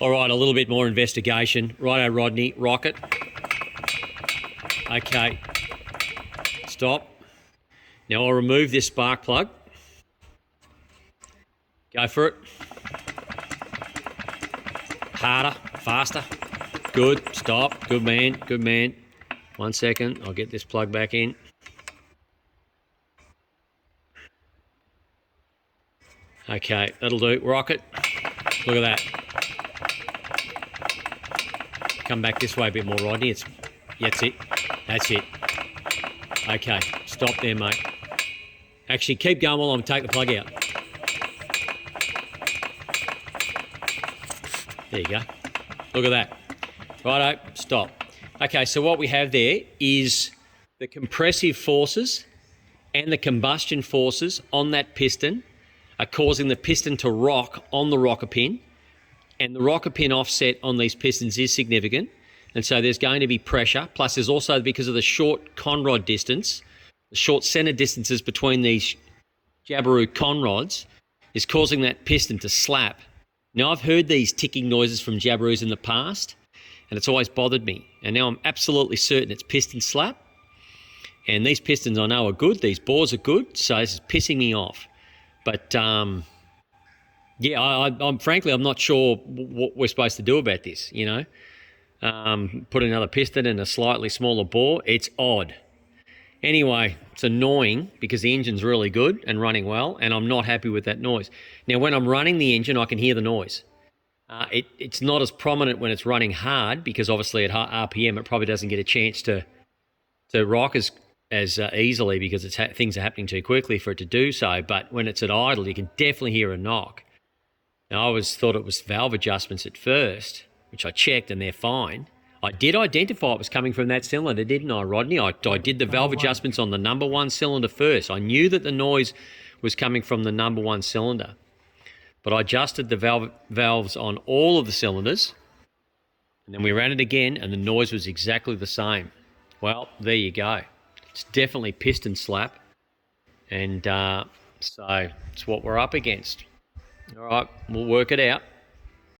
All right, a little bit more investigation. Righto, Rodney, rocket. Okay, stop. Now I'll remove this spark plug. Go for it. Harder, faster. Good, stop. Good man, good man. 1 second, I'll get this plug back in. Okay, that'll do. Rocket. Look at that. Come back this way a bit more, Rodney. That's it. That's it. Okay, stop there, mate. Actually, keep going while I'm taking the plug out. There you go. Look at that. Righto, stop. Okay, so what we have there is the compressive forces and the combustion forces on that piston are causing the piston to rock on the rocker pin, and the rocker pin offset on these pistons is significant, and so there's going to be pressure. Plus there's also, because of the short conrod distance, the short centre distances between these Jabiru conrods is causing that piston to slap. Now, I've heard these ticking noises from Jabirus in the past, and it's always bothered me, and now I'm absolutely certain it's piston slap. And these pistons I know are good, these bores are good, so this is pissing me off. But yeah, I'm frankly, I'm not sure what we're supposed to do about this, you know. Put another piston in a slightly smaller bore, it's odd. Anyway, it's annoying because the engine's really good and running well, and I'm not happy with that noise. Now, when I'm running the engine, I can hear the noise. It's not as prominent when it's running hard because obviously at RPM it probably doesn't get a chance to rock as easily because things are happening too quickly for it to do so. But when it's at idle, you can definitely hear a knock. Now, I always thought it was valve adjustments at first, which I checked and they're fine. I did identify it was coming from that cylinder, didn't I, Rodney? I did the valve adjustments on the number one cylinder first. I knew that the noise was coming from the number one cylinder. But I adjusted the valves on all of the cylinders, and then we ran it again, and the noise was exactly the same. Well, there you go. It's definitely piston slap, and so it's what we're up against. All right, we'll work it out.